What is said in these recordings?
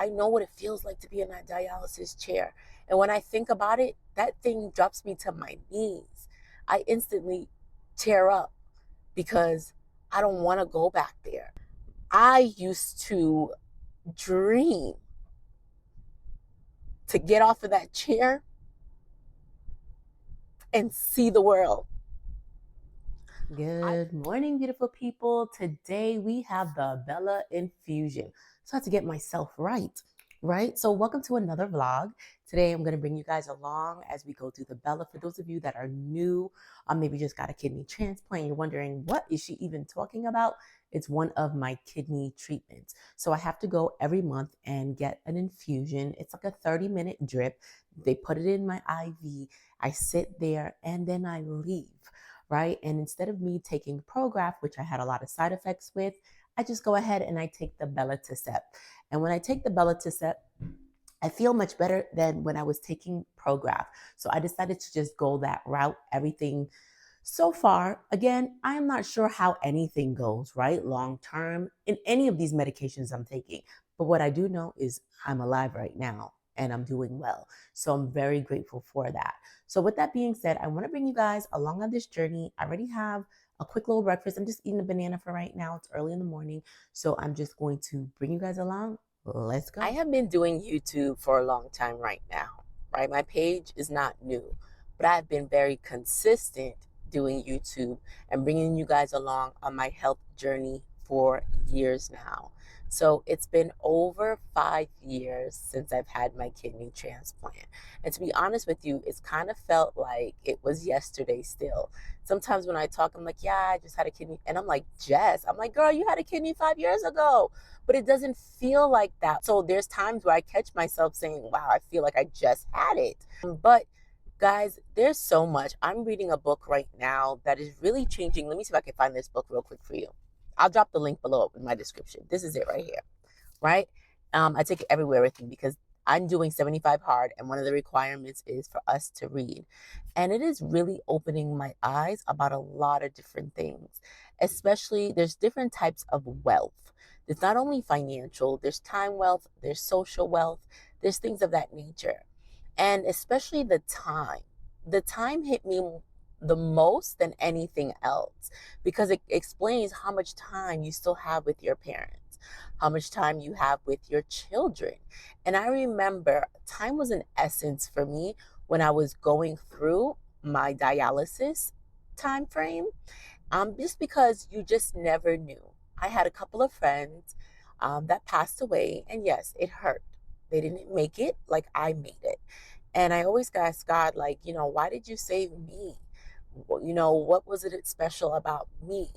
I know what it feels like to be in that dialysis chair. And when I think about it, that thing drops me to my knees. I instantly tear up because I don't want to go back there. I used to dream to get off of that chair and see the world. Good morning, beautiful people. Today we have the Bella Infusion. So I have to get myself right? So welcome to another vlog. Today I'm going to bring you guys along as we go through the Bella. For those of you that are new, maybe just got a kidney transplant, you're wondering, what is she even talking about? It's one of my kidney treatments. So I have to go every month and get an infusion. It's like a 30-minute drip. They put it in my IV. I sit there and then I leave, right? And instead of me taking Prograf, which I had a lot of side effects with, I just go ahead and I take the Belatacept. And when I take the Belatacept, I feel much better than when I was taking Prograf. So I decided to just go that route. Everything so far, again, I am not sure how anything goes, right? Long term in any of these medications I'm taking. But what I do know is I'm alive right now and I'm doing well. So I'm very grateful for that. So with that being said, I want to bring you guys along on this journey. I already have a quick little breakfast. I'm just eating a banana for right now. It's early in the morning. So I'm just going to bring you guys along. Let's I go. have been doing YouTube for a long time right now, right? My page is not new, but I've been very consistent doing YouTube and bringing you guys along on my health journey for years now. So it's been over 5 years since I've had my kidney transplant. And to be honest with you, it's kind of felt like it was yesterday still. Sometimes when I talk, I'm like, yeah, I just had a kidney. And I'm like, Jess, I'm like, girl, you had a kidney 5 years ago, but it doesn't feel like that. So there's times where I catch myself saying, wow, I feel like I just had it. But guys, there's so much. I'm reading a book right now that is really changing. Let me see if I can find this book real quick for you. I'll drop the link below in my description. This is it right here, right? I take it everywhere with me because I'm doing 75 hard, and one of the requirements is for us to read. And it is really opening my eyes about a lot of different things, especially there's different types of wealth. There's not only financial, there's time wealth, there's social wealth, there's things of that nature. And especially the time. The time hit me the most than anything else because it explains how much time you still have with your parents, how much time you have with your children. And I remember time was an essence for me when I was going through my dialysis time frame, just because you just never knew. I had a couple of friends that passed away, and yes, it hurt. They didn't make it like I made it. And I always ask God, like, why did you save me? What was it special about me?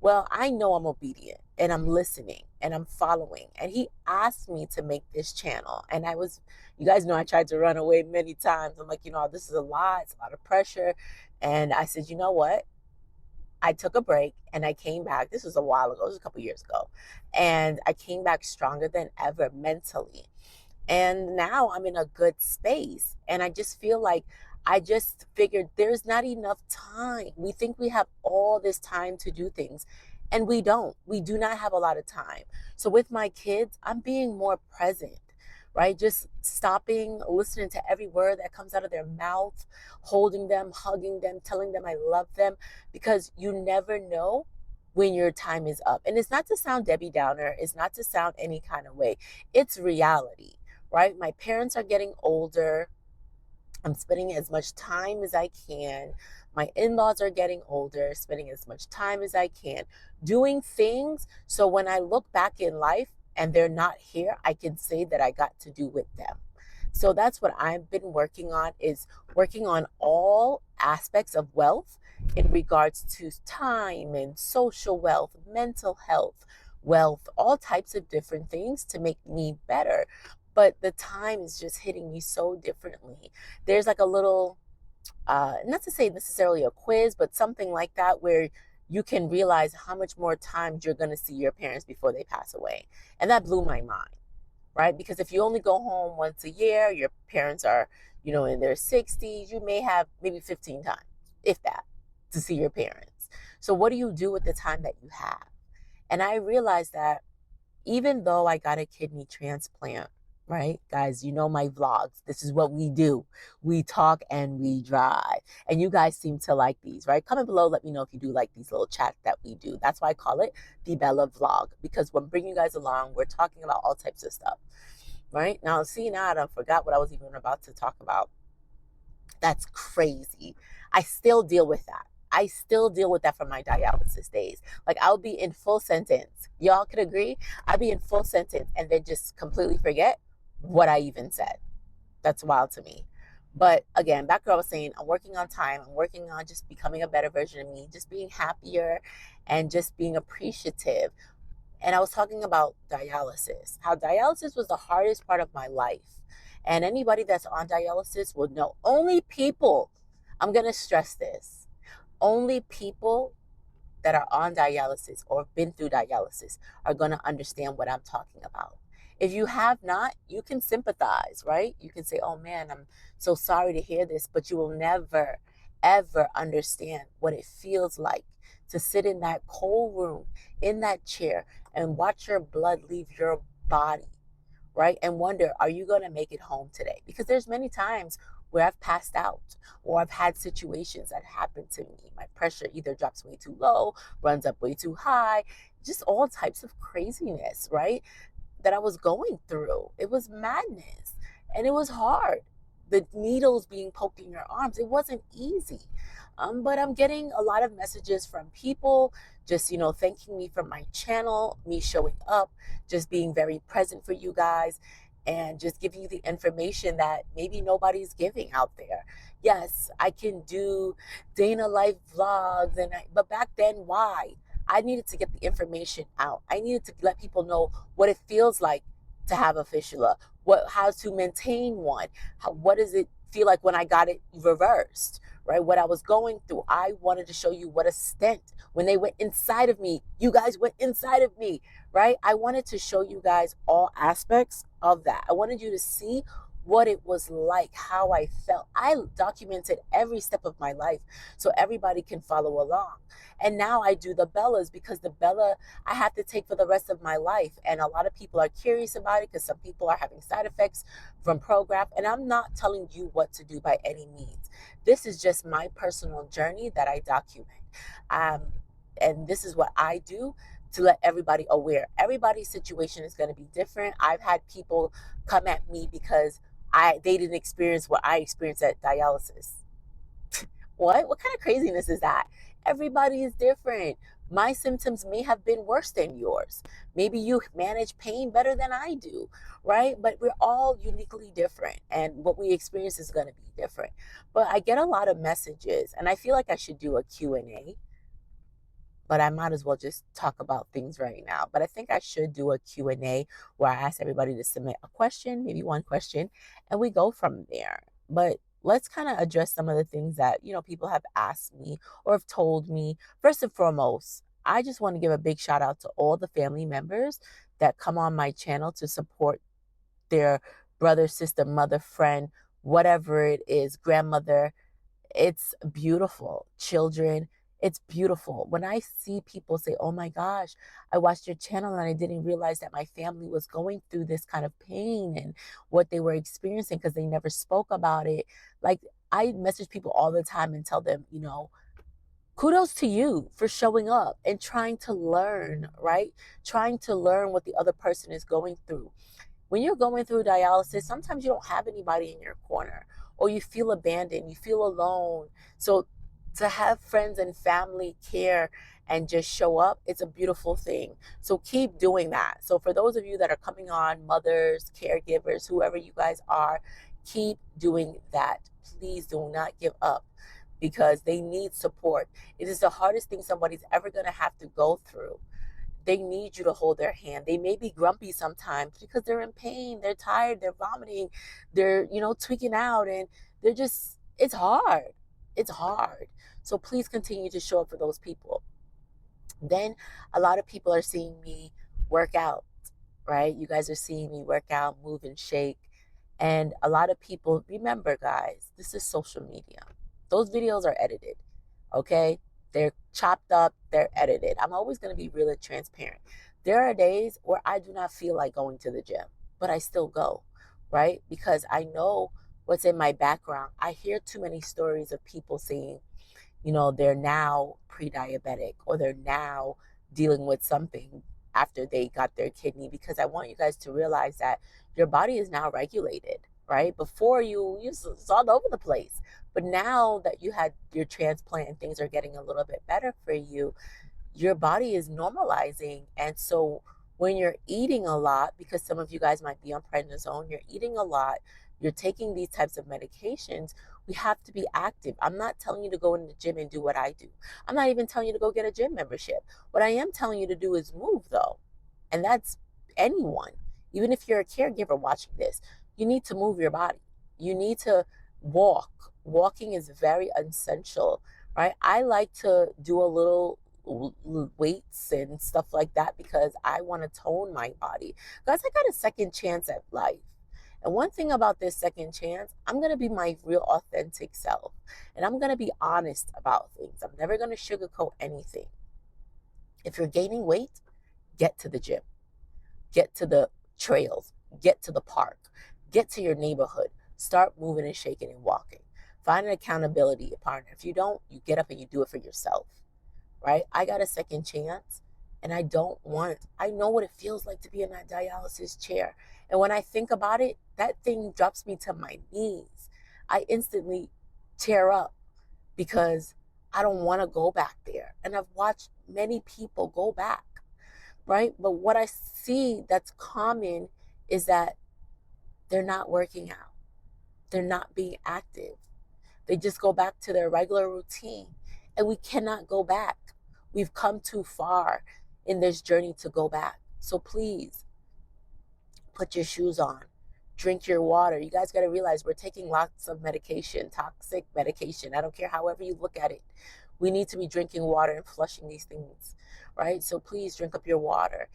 Well, I know I'm obedient and I'm listening and I'm following. And He asked me to make this channel. And you guys know I tried to run away many times. I'm like, this is a lot. It's a lot of pressure. And I said, you know what? I took a break and I came back. This was a while ago, it was a couple years ago. And I came back stronger than ever mentally. And now I'm in a good space. And I just feel like I just figured there's not enough time. We think we have all this time to do things, and we don't. We do not have a lot of time. So with my kids, I'm being more present, right? Just stopping, listening to every word that comes out of their mouth, holding them, hugging them, telling them I love them, because you never know when your time is up. And it's not to sound Debbie Downer, it's not to sound any kind of way. It's reality, right? My parents are getting older. I'm spending as much time as I can. My in-laws are getting older, spending as much time as I can, doing things so when I look back in life and they're not here, I can say that I got to do with them. So that's what I've been working on, is working on all aspects of wealth in regards to time and social wealth, mental health, wealth, all types of different things to make me better. But the time is just hitting me so differently. There's like a little, not to say necessarily a quiz, but something like that where you can realize how much more times you're going to see your parents before they pass away. And that blew my mind, right? Because if you only go home once a year, your parents are, in their 60s, you may have maybe 15 times, if that, to see your parents. So what do you do with the time that you have? And I realized that even though I got a kidney transplant, right? Guys, you know my vlogs. This is what we do. We talk and we drive. And you guys seem to like these, right? Comment below, let me know if you do like these little chats that we do. That's why I call it the Bella Vlog, because we're bringing you guys along. We're talking about all types of stuff, right? Now, see, now I done forgot what I was even about to talk about. That's crazy. I still deal with that. I still deal with that from my dialysis days. Like, I'll be in full sentence. Y'all could agree. I'll be in full sentence and then just completely forget what I even said. That's wild to me. But again, back to what I was saying, I'm working on time. I'm working on just becoming a better version of me, just being happier and just being appreciative. And I was talking about dialysis, how dialysis was the hardest part of my life. And anybody that's on dialysis will know, only people, I'm going to stress this, only people that are on dialysis or have been through dialysis are going to understand what I'm talking about. If you have not, you can sympathize, right? You can say, oh man, I'm so sorry to hear this, but you will never, ever understand what it feels like to sit in that cold room, in that chair, and watch your blood leave your body, right? And wonder, are you going to make it home today? Because there's many times where I've passed out or I've had situations that happen to me. My pressure either drops way too low, runs up way too high, just all types of craziness, right? That I was going through. It was madness and it was hard. The needles being poked in your arms, it wasn't easy. But I'm getting a lot of messages from people just, thanking me for my channel, me showing up, just being very present for you guys, and just giving you the information that maybe nobody's giving out there. Yes, I can do Dana life vlogs, but back then, why? I needed to get the information out. I needed to let people know what it feels like to have a fistula, how to maintain one, what does it feel like when I got it reversed, right? What I was going through. I wanted to show you what a stent, when they went inside of me, you guys went inside of me, right? I wanted to show you guys all aspects of that. I wanted you to see what it was like, how I felt. I documented every step of my life so everybody can follow along. And now I do the Bellas because the Bella I have to take for the rest of my life. And a lot of people are curious about it because some people are having side effects from Prograf. And I'm not telling you what to do by any means. This is just my personal journey that I document. Um, and this is what I do to let everybody aware. Everybody's situation is going to be different. I've had people come at me because they didn't experience what I experienced at dialysis. What kind of craziness is that? Everybody is different. My symptoms may have been worse than yours. Maybe you manage pain better than I do, right? But we're all uniquely different and what we experience is going to be different. But I get a lot of messages and I feel like I should do a Q&A, but I might as well just talk about things right now. But I think I should do a Q&A where I ask everybody to submit a question, maybe one question, and we go from there. But let's kind of address some of the things that, people have asked me or have told me. First and foremost, I just want to give a big shout out to all the family members that come on my channel to support their brother, sister, mother, friend, whatever it is, grandmother. It's beautiful. Children, it's beautiful. When I see people say, oh my gosh, I watched your channel and I didn't realize that my family was going through this kind of pain and what they were experiencing because they never spoke about it. Like, I message people all the time and tell them, kudos to you for showing up and trying to learn, right? Trying to learn what the other person is going through. When you're going through dialysis, sometimes you don't have anybody in your corner or you feel abandoned, you feel alone. So to have friends and family care and just show up, it's a beautiful thing. So keep doing that. So for those of you that are coming on, mothers, caregivers, whoever you guys are, keep doing that. Please do not give up because they need support. It is the hardest thing somebody's ever going to have to go through. They need you to hold their hand. They may be grumpy sometimes because they're in pain, they're tired, they're vomiting, they're, tweaking out, and it's hard. It's hard. So please continue to show up for those people. Then a lot of people are seeing me work out, right? You guys are seeing me work out, move and shake. And a lot of people, remember guys, this is social media. Those videos are edited, okay? They're chopped up, they're edited. I'm always going to be really transparent. There are days where I do not feel like going to the gym, but I still go. right? Because I know what's in my background. I hear too many stories of people saying, they're now pre-diabetic or they're now dealing with something after they got their kidney, because I want you guys to realize that your body is now regulated, right? Before it's all over the place. But now that you had your transplant and things are getting a little bit better for you, your body is normalizing. And so when you're eating a lot, because some of you guys might be on prednisone, you're eating a lot, you're taking these types of medications, we have to be active. I'm not telling you to go in the gym and do what I do. I'm not even telling you to go get a gym membership. What I am telling you to do is move, though. And that's anyone. Even if you're a caregiver watching this, you need to move your body. You need to walk. Walking is very essential, right? I like to do a little weights and stuff like that because I want to tone my body. Guys, I got a second chance at life. And one thing about this second chance, I'm going to be my real authentic self. And I'm going to be honest about things. I'm never going to sugarcoat anything. If you're gaining weight, get to the gym, get to the trails, get to the park, get to your neighborhood, start moving and shaking and walking. Find an accountability partner. If you don't, you get up and you do it for yourself, right? I got a second chance and I know what it feels like to be in that dialysis chair. And when I think about it, that thing drops me to my knees. I instantly tear up because I don't want to go back there. And I've watched many people go back, right? But what I see that's common is that they're not working out. They're not being active. They just go back to their regular routine. And we cannot go back. We've come too far in this journey to go back. So please put your shoes on. Drink your water. You guys got to realize we're taking lots of medication, toxic medication. I don't care however you look at it. We need to be drinking water and flushing these things, right? So please drink up your water.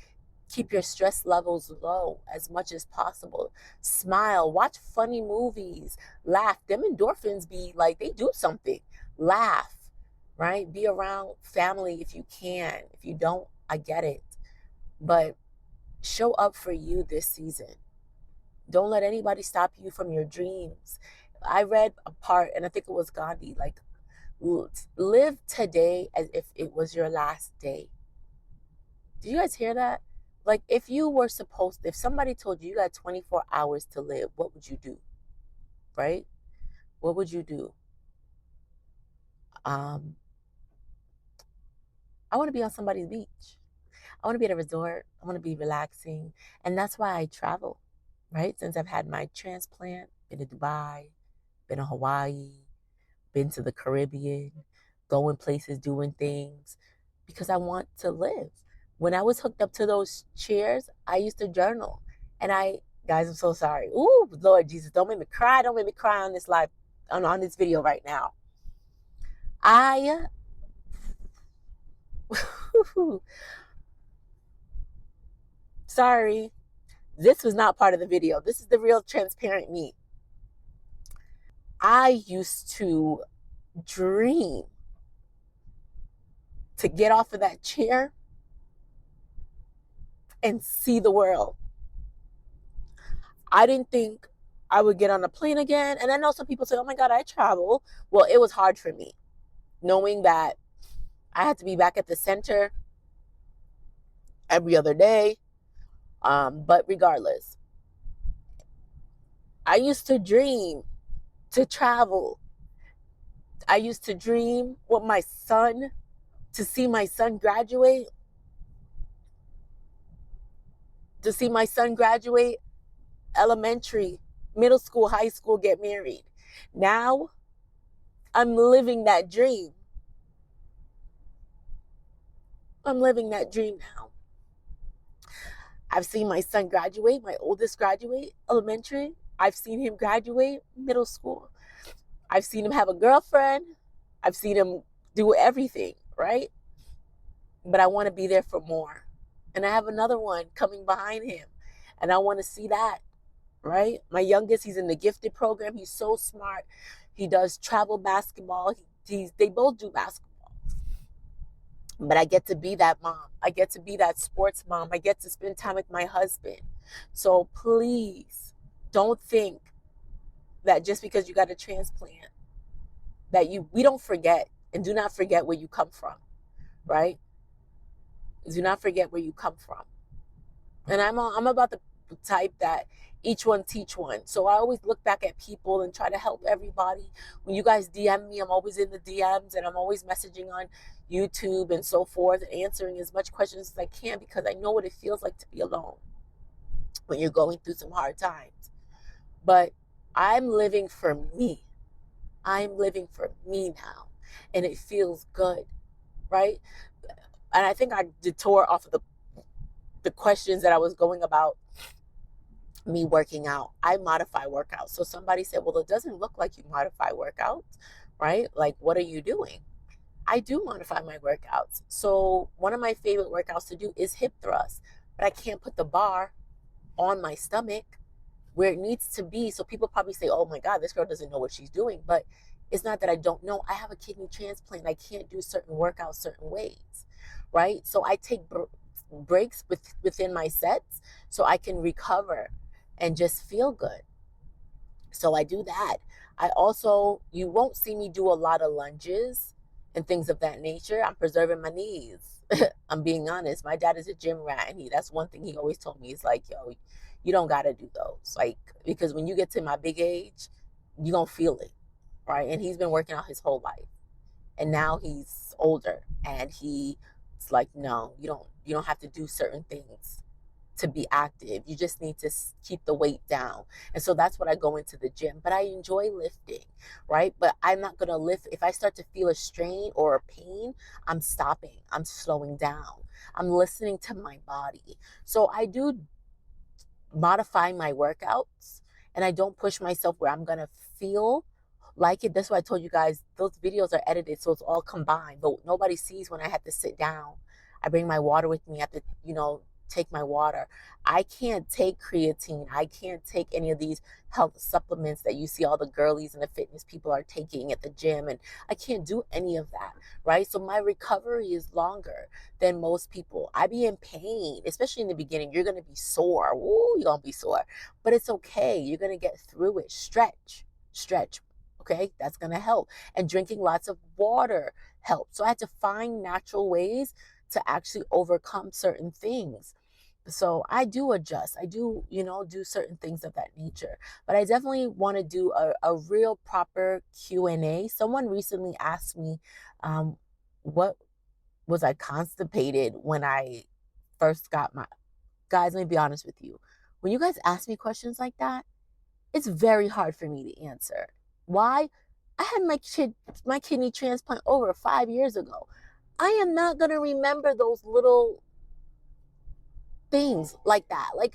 Keep your stress levels low as much as possible. Smile, watch funny movies, laugh. Them endorphins be like, they do something. Laugh, right? Be around family if you can. If you don't, I get it. But show up for you this season. Don't let anybody stop you from your dreams. I read a part, and I think it was Gandhi, like, live today as if it was your last day. Did you guys hear that? Like, if somebody told you you got 24 hours to live, what would you do? Right? What would you do? Um, I want to be on somebody's beach. I want to be at a resort. I want to be relaxing. And that's why I travel, right? Since I've had my transplant, been to Dubai, been to Hawaii, been to the Caribbean, going places, doing things, because I want to live. When I was hooked up to those chairs, I used to journal. And guys, I'm so sorry. Ooh, Lord Jesus, don't make me cry. Don't make me cry on this on this video right now. I, sorry, this was not part of the video. This is the real transparent me. I used to dream to get off of that chair and see the world. I didn't think I would get on a plane again. And I know some people say, oh my God, I travel. Well, it was hard for me knowing that I had to be back at the center every other day. But regardless, I used to dream to travel. I used to dream with my son, to see my son graduate, elementary, middle school, high school, get married. Now I'm living that dream. I'm living that dream now. I've seen my son graduate, my oldest graduate elementary. I've seen him graduate middle school. I've seen him have a girlfriend. I've seen him do everything, right? But I want to be there for more. And I have another one coming behind him. And I want to see that, right? My youngest, he's in the gifted program. He's so smart. He does travel basketball. They both do basketball. But I get to be that mom. I get to be that sports mom. I get to spend time with my husband. So please don't think that just because you got a transplant that we don't forget, and do not forget where you come from, right? Do not forget where you come from. And I'm about the type that each one teach one. So I always look back at people and try to help everybody. When you guys DM me, I'm always in the DMs, and I'm always messaging on YouTube and so forth, answering as much questions as I can, because I know what it feels like to be alone when you're going through some hard times. But I'm living for me. I'm living for me now. And it feels good, right? And I think I detoured off of the questions that I was going about me working out. I modify workouts. So somebody said, well, it doesn't look like you modify workouts, right? Like, what are you doing? I do modify my workouts. So one of my favorite workouts to do is hip thrust, but I can't put the bar on my stomach where it needs to be. So people probably say, oh my God, this girl doesn't know what she's doing. But it's not that I don't know. I have a kidney transplant. I can't do certain workouts certain ways, right? So I take breaks within my sets so I can recover and just feel good. So I do that. I also, you won't see me do a lot of lunges and things of that nature. I'm preserving my knees. I'm being honest. My dad is a gym rat, and that's one thing he always told me. He's like, yo, you don't got to do those. Like, because when you get to my big age, you're going to feel it, right? And he's been working out his whole life. And now he's older, and he's like, no, you don't have to do certain things to be active. You just need to keep the weight down. And so that's what I go into the gym. But I enjoy lifting, right? But I'm not going to lift. If I start to feel a strain or a pain, I'm stopping. I'm slowing down. I'm listening to my body. So I do modify my workouts, and I don't push myself where I'm going to feel like it. That's why I told you guys those videos are edited, so it's all combined. But nobody sees when I have to sit down. I bring my water with me. I have to, take my water. I can't take creatine. I can't take any of these health supplements that you see all the girlies and the fitness people are taking at the gym. And I can't do any of that, right? So my recovery is longer than most people. I be in pain, especially in the beginning. You're going to be sore. Ooh, you're going to be sore. But it's okay. You're going to get through it. Stretch. Okay, that's going to help. And drinking lots of water helps. So I had to find natural ways to actually overcome certain things. So I do adjust. I do, do certain things of that nature. But I definitely want to do a real proper Q&A. Someone recently asked me, what was I constipated when I first got my... Guys, let me be honest with you. When you guys ask me questions like that, it's very hard for me to answer. Why? I had my kidney transplant over 5 years ago. I am not going to remember those little things like that. Like,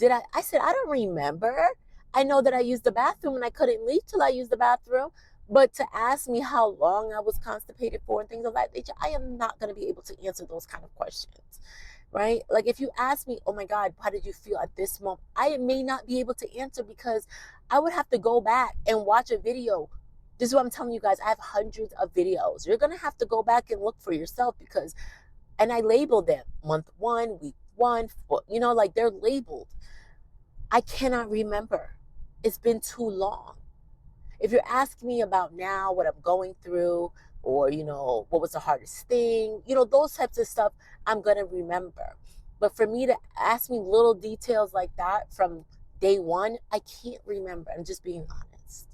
I said, I don't remember. I know that I used the bathroom and I couldn't leave till I used the bathroom. But to ask me how long I was constipated for and things of that nature, I am not going to be able to answer those kind of questions, right? Like, if you ask me, oh my God, how did you feel at this moment? I may not be able to answer, because I would have to go back and watch a video. This is what I'm telling you guys. I have hundreds of videos. You're going to have to go back and look for yourself, and I label them month 1, week 1, like they're labeled. I cannot remember. It's been too long. If you're asking me about now, what I'm going through, or, what was the hardest thing, those types of stuff, I'm going to remember. But for me to ask me little details like that from day one, I can't remember. I'm just being honest.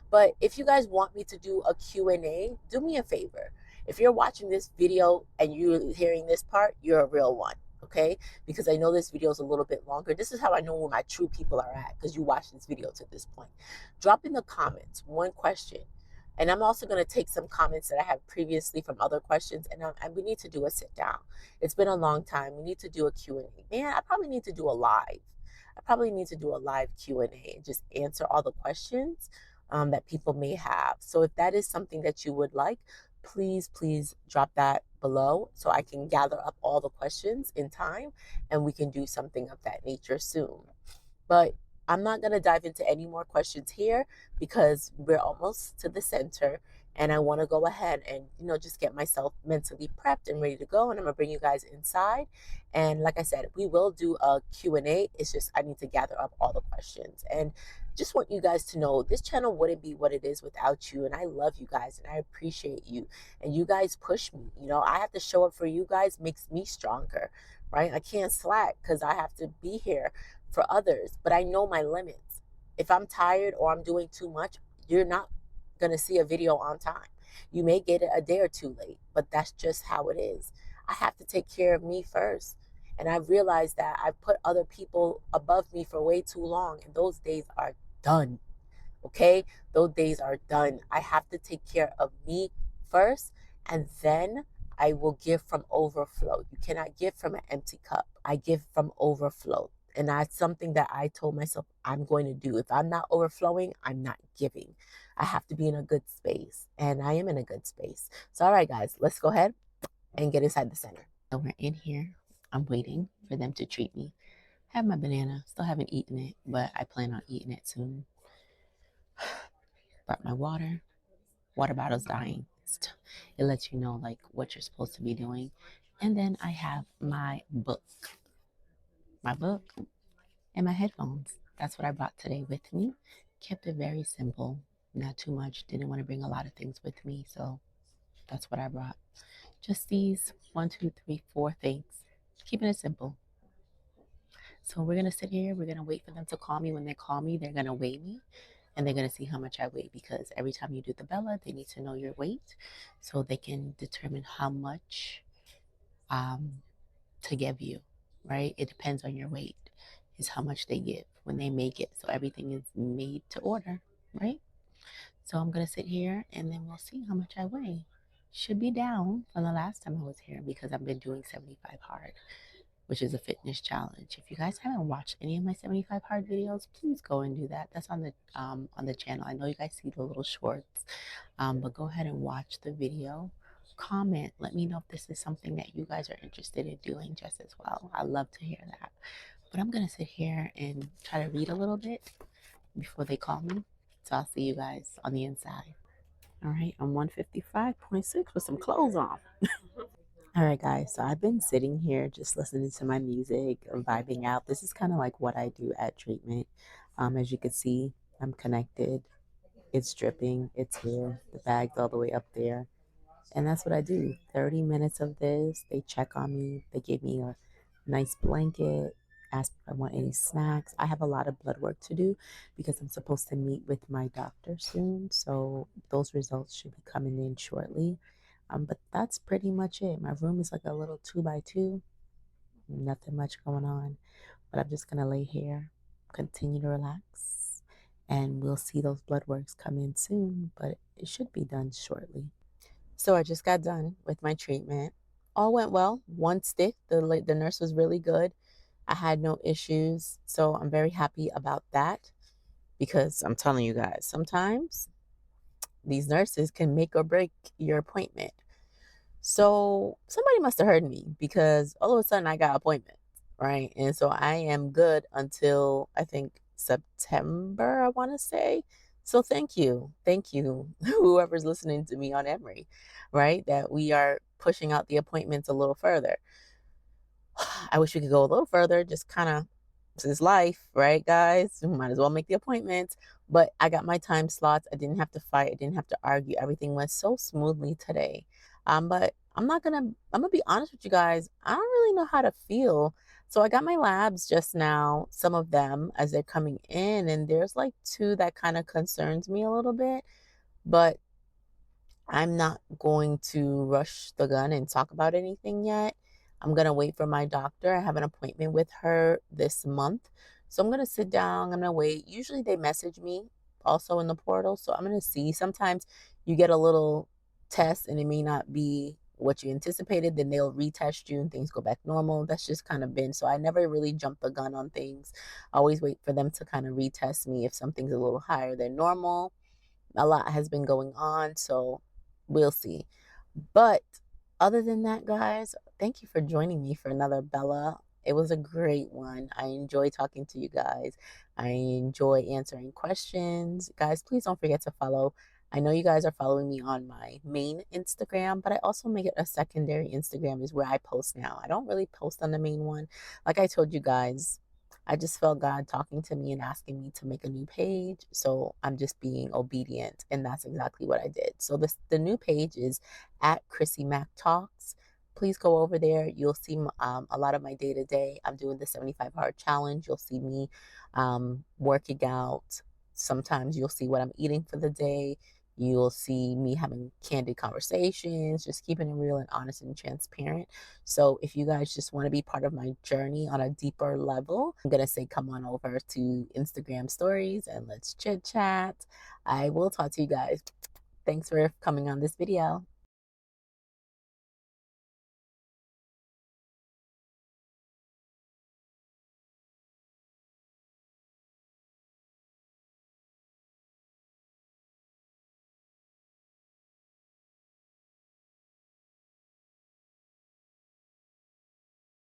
But if you guys want me to do a Q&A, do me a favor. If you're watching this video and you're hearing this part, you're a real one, okay? Because I know this video is a little bit longer. This is how I know where my true people are at, because you watched this video to this point. Drop in the comments one question. And I'm also going to take some comments that I have previously from other questions, and we need to do a sit down. It's been a long time. We need to do a Q&A. Man, I probably need to do a live. I probably need to do a live Q&A and just answer all the questions that people may have. So if that is something that you would like, please drop that below so I can gather up all the questions in time, and we can do something of that nature soon. But I'm not going to dive into any more questions here, because we're almost to the center, and I want to go ahead and, just get myself mentally prepped and ready to go. And I'm going to bring you guys inside. And like I said, we will do a Q&A. It's just I need to gather up all the questions. And just want you guys to know this channel wouldn't be what it is without you. And I love you guys and I appreciate you. And you guys push me. I have to show up for you guys, makes me stronger, right? I can't slack because I have to be here for others, but I know my limits. If I'm tired or I'm doing too much, you're not going to see a video on time. You may get it a day or two late, but that's just how it is. I have to take care of me first. And I've realized that I've put other people above me for way too long, and those days are done. Okay? Those days are done. I have to take care of me first, and then I will give from overflow. You cannot give from an empty cup. I give from overflow. And that's something that I told myself I'm going to do. If I'm not overflowing, I'm not giving. I have to be in a good space, and I am in a good space. So, all right, guys, let's go ahead and get inside the center. So, we're in here. I'm waiting for them to treat me. I have my banana. Still haven't eaten it, but I plan on eating it soon. Brought my water. Water bottle's dying. It lets you know like what you're supposed to be doing. And then I have my book. My book and my headphones. That's what I brought today with me. Kept it very simple, not too much. Didn't want to bring a lot of things with me, so that's what I brought. Just these 1, 2, 3, 4 things. Keeping it simple. So we're gonna sit here. We're gonna wait for them to call me. When they call me, they're gonna weigh me, and they're gonna see how much I weigh because every time you do the Bella, they need to know your weight, so they can determine how much to give you. Right? It depends on your weight. Is how much they give when they make it. So everything is made to order, right? So I'm gonna sit here and then we'll see how much I weigh. Should be down from the last time I was here because I've been doing 75 hard, which is a fitness challenge. If you guys haven't watched any of my 75 hard videos, please go and do that. That's on the channel. I know you guys see the little shorts, but go ahead and watch the video. Comment. Let me know if this is something that you guys are interested in doing just as well. I love to hear that. But I'm gonna sit here and try to read a little bit before they call me. So I'll see you guys on the inside. All right, I'm 155.6 with some clothes on. All right, guys, so I've been sitting here just listening to my music, vibing out. This is kind of like what I do at treatment. As you can see, I'm connected. It's dripping. It's here. The bag's all the way up there. And that's what I do. 30 minutes of this. They check on me. They give me a nice blanket, ask if I want any snacks. I have a lot of blood work to do because I'm supposed to meet with my doctor soon. So those results should be coming in shortly. But that's pretty much it. My room is like a little 2 by 2. Nothing much going on. But I'm just going to lay here, continue to relax, and we'll see those blood works come in soon. But it should be done shortly. So I just got done with my treatment. All went well. One stick. The nurse was really good. I had no issues. So I'm very happy about that because I'm telling you guys, sometimes these nurses can make or break your appointment. So somebody must have heard me because all of a sudden I got appointments, right? And so I am good until I think September, I want to say. So thank you. Thank you, whoever's listening to me on Emory, right? That we are pushing out the appointments a little further. I wish we could go a little further, just kind of, this is life, right, guys? We might as well make the appointments. But I got my time slots. I didn't have to fight. I didn't have to argue. Everything went so smoothly today. But I'm gonna be honest with you guys. I don't really know how to feel. So I got my labs just now, some of them as they're coming in, and there's like two that kind of concerns me a little bit. But I'm not going to rush the gun and talk about anything yet. I'm going to wait for my doctor. I have an appointment with her this month. So I'm going to sit down. I'm going to wait. Usually they message me also in the portal. So I'm going to see. Sometimes you get a little test and it may not be what you anticipated. Then they'll retest you and things go back normal. That's just kind of been. So I never really jump the gun on things. I always wait for them to kind of retest me if something's a little higher than normal. A lot has been going on, so we'll see. But other than that, guys, thank you for joining me for another Bella. It was a great one. I enjoy talking to you guys. I enjoy answering questions. Guys, please don't forget to follow I know you guys are following me on my main Instagram, but I also make it a secondary Instagram is where I post now. I don't really post on the main one. Like I told you guys, I just felt God talking to me and asking me to make a new page. So I'm just being obedient. And that's exactly what I did. So the new page is at Chrissy Mac Talks. Please go over there. You'll see a lot of my day to day. I'm doing the 75 hard challenge. You'll see me working out. Sometimes you'll see what I'm eating for the day. You'll see me having candid conversations, just keeping it real and honest and transparent. So if you guys just want to be part of my journey on a deeper level, I'm going to say come on over to Instagram stories and let's chit chat. I will talk to you guys. Thanks for coming on this video.